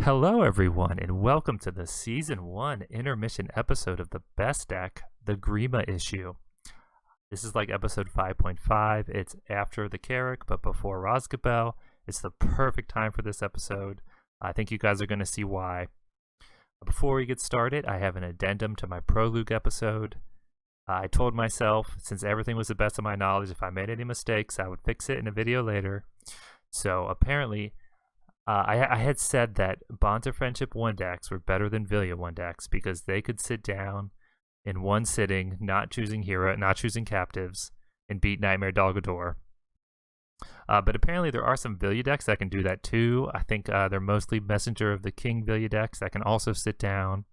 Hello, everyone, and welcome to the Season 1 Intermission episode of the best deck, the Grima issue. This is like episode 5.5. It's after the Carrick, but before Rosgabel. It's the perfect time for this episode. I think you guys are going to see why. Before we get started, I have an addendum to my Prologue episode. I told myself, since everything was the best of my knowledge, if I made any mistakes, I would fix it in a video later. So apparently, I had said that Bonds of Friendship 1 decks were better than Vilya 1 decks because they could sit down in one sitting, not choosing hero, not choosing captives, and beat Nightmare Dolgador. But apparently there are some Vilya decks that can do that too. I think they're mostly Messenger of the King Vilya decks that can also sit down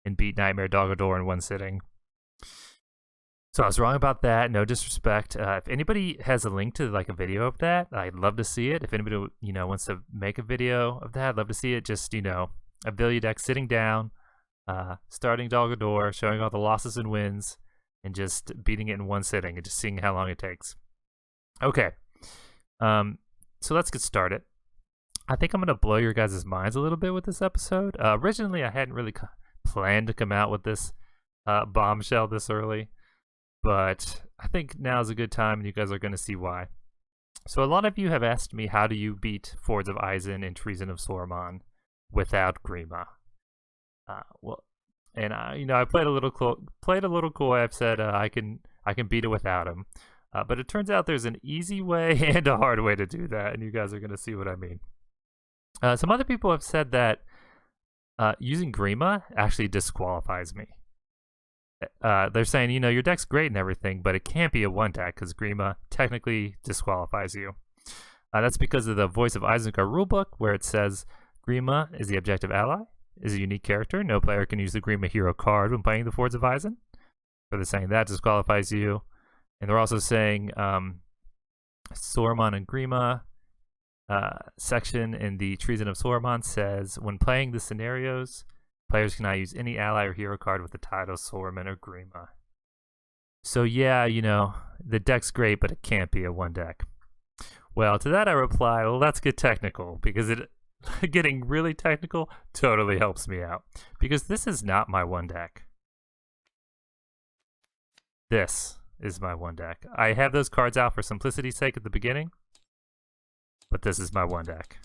and beat Nightmare Dolgador in one sitting. So I was wrong about that. No disrespect. If anybody has a link to like a video of that, I'd love to see it. If anybody wants to make a video of that, I'd love to see it. Just a Vilya deck sitting down, starting Dolgador, showing all the losses and wins, and just beating it in one sitting and just seeing how long it takes. Okay, so let's get started. I think I'm gonna blow your guys' minds a little bit with this episode. Originally, I hadn't really planned to come out with this bombshell this early. But I think now's a good time, and you guys are going to see why. So a lot of you have asked me, how do you beat Lords of Isen and Treason of Saruman without Grima? I played a little coy. I've said I can beat it without him, but it turns out there's an easy way and a hard way to do that, and you guys are going to see what I mean. Some other people have said that using Grima actually disqualifies me. They're saying, your deck's great and everything, but it can't be a one deck because Grima technically disqualifies you. That's because of the Voice of Isengard rulebook, where it says Grima is the objective ally, is a unique character. No player can use the Grima hero card when playing the Lords of Isen. So they're saying that disqualifies you. And they're also saying Saruman and Grima section in the Treason of Saruman says, when playing the scenarios, players cannot use any ally or hero card with the title Saruman or Grima. So yeah, the deck's great, but it can't be a one deck. Well, to that I reply, let's get technical, because getting really technical totally helps me out. Because this is not my one deck. This is my one deck. I have those cards out for simplicity's sake at the beginning, but this is my one deck.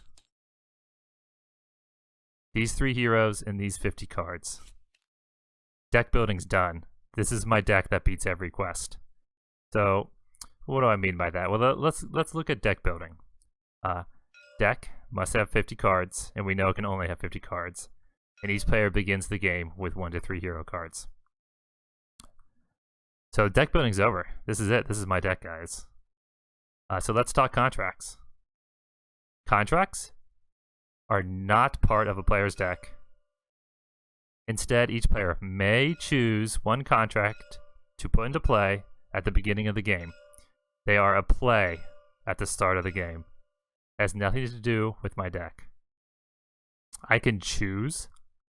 These 3 heroes and these 50 cards. Deck building's done. This is my deck that beats every quest. So, what do I mean by that? Well, let's look at deck building. Deck must have 50 cards, and we know it can only have 50 cards. And each player begins the game with 1 to 3 hero cards. So deck building's over. This is it. This is my deck, guys. So let's talk contracts. Contracts are not part of a player's deck. Instead, each player may choose one contract to put into play at the beginning of the game. They are a play at the start of the game. It has nothing to do with my deck. I can choose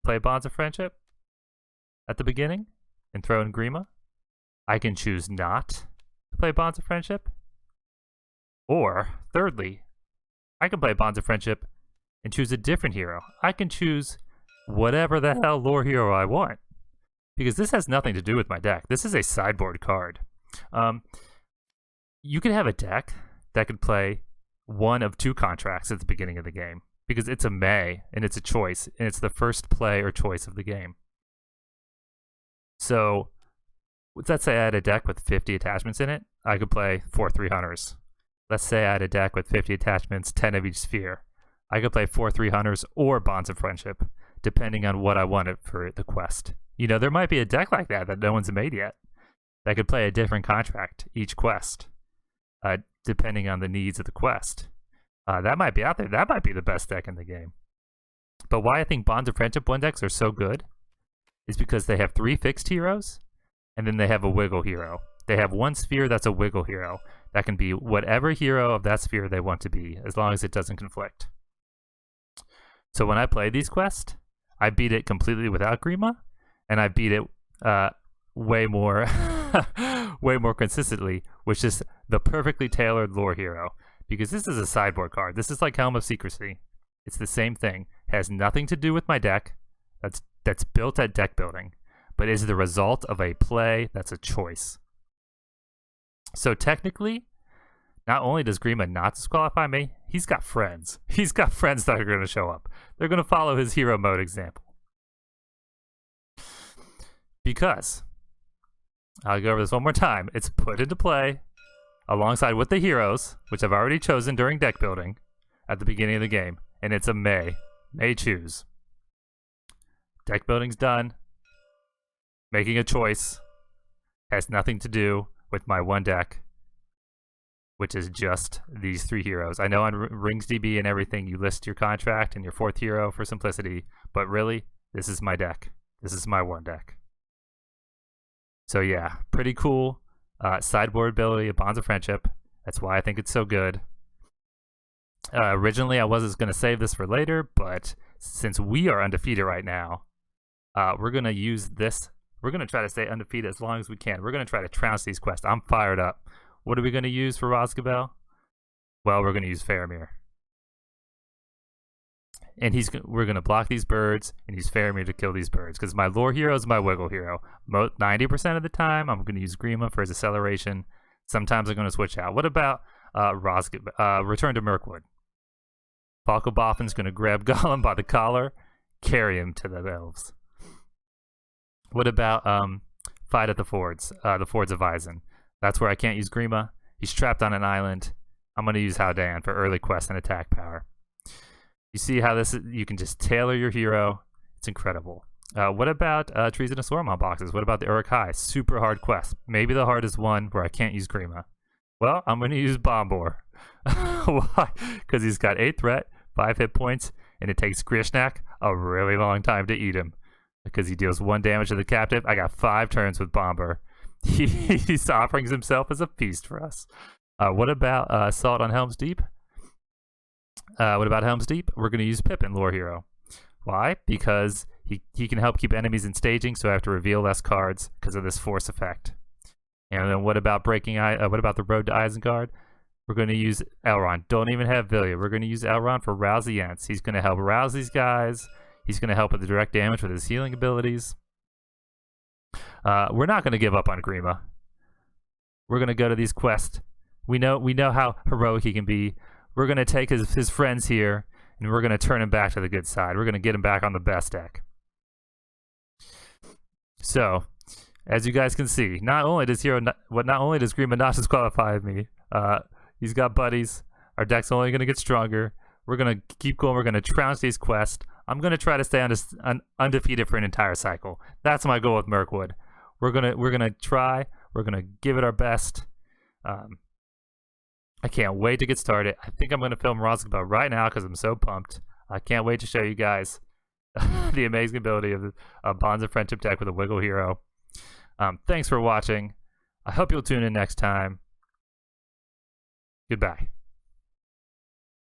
play Bonds of Friendship at the beginning and throw in Grima. I can choose not to play Bonds of Friendship. Or, thirdly, I can play Bonds of Friendship and choose a different hero. I can choose whatever the hell lore hero I want, because this has nothing to do with my deck. This is a sideboard card. You can have a deck that could play one of 2 contracts at the beginning of the game, because it's a may, and it's a choice, and it's the first play or choice of the game. So, let's say I had a deck with 50 attachments in it. I could play 4/3 Hunters. Let's say I had a deck with 50 attachments, 10 of each sphere. I could play 4/3 Hunters or Bonds of Friendship, depending on what I wanted for the quest. There might be a deck like that no one's made yet that could play a different contract each quest, depending on the needs of the quest. That might be out there. That might be the best deck in the game. But why I think Bonds of Friendship 1 decks are so good is because they have 3 fixed heroes, and then they have a wiggle hero. They have 1 sphere that's a wiggle hero. That can be whatever hero of that sphere they want to be, as long as it doesn't conflict. So when I play these quests, I beat it completely without Grima, and I beat it way more consistently, which is the perfectly tailored lore hero. Because this is a sideboard card. This is like Helm of Secrecy. It's the same thing. has nothing to do with my deck. That's built at deck building, but is the result of a play that's a choice. So technically, not only does Grima not disqualify me, he's got friends. He's got friends that are going to show up. They're going to follow his hero mode example. Because, I'll go over this one more time, it's put into play alongside with the heroes, which I've already chosen during deck building at the beginning of the game, and it's a may choose. Deck building's done. Making a choice has nothing to do with my one deck, which is just these 3 heroes. I know on RingsDB and everything you list your contract and your 4th hero for simplicity, but really, this is my deck. This is my one deck. So yeah, pretty cool. Sideboard ability of Bonds of Friendship. That's why I think it's so good. Originally, I was going to save this for later, but since we are undefeated right now, we're going to use this. We're going to try to stay undefeated as long as we can. We're going to try to trounce these quests. I'm fired up. What are we going to use for Rosgabel? Well, we're going to use Faramir. And we're going to block these birds and use Faramir to kill these birds, because my lore hero is my wiggle hero. 90% of the time, I'm going to use Grima for his acceleration. Sometimes I'm going to switch out. What about Return to Mirkwood? Falco Boffin's going to grab Gollum by the collar, carry him to the elves. What about Fight at the Fords of Isen? That's where I can't use Grima. He's trapped on an island. I'm going to use Haldan for early quest and attack power. You see how you can just tailor your hero. It's incredible. What about Treason and Saruman boxes? What about the Uruk-hai? Super hard quest. Maybe the hardest one where I can't use Grima. Well, I'm going to use Bombor. Why? Because he's got 8 threat, 5 hit points, and it takes Grishnak a really long time to eat him. Because he deals 1 damage to the captive. I got 5 turns with Bombor. He's offering himself as a feast for us. What about Assault on Helm's Deep? What about Helm's Deep? We're going to use Pippin, lore hero. Why? Because he can help keep enemies in staging, so I have to reveal less cards because of this force effect. And then what about what about the Road to Isengard? We're going to use Elrond. Don't even have Vilya. We're going to use Elrond for Rouse the Ents. He's going to help rouse these guys. He's going to help with the direct damage with his healing abilities. We're not going to give up on Grima. We're going to go to these quests. We know how heroic he can be. We're going to take his friends here, and we're going to turn him back to the good side. We're going to get him back on the best deck. So, as you guys can see, not only does Grima not disqualify me, he's got buddies. Our deck's only going to get stronger. We're going to keep going. We're going to trounce these quests. I'm going to try to stay undefeated for an entire cycle. That's my goal with Mirkwood. We're gonna try. We're gonna give it our best. I can't wait to get started. I think I'm going to film Rosgabel right now because I'm so pumped. I can't wait to show you guys the amazing ability of the Bonds of Friendship deck with a Wiggle hero. Thanks for watching. I hope you'll tune in next time. Goodbye.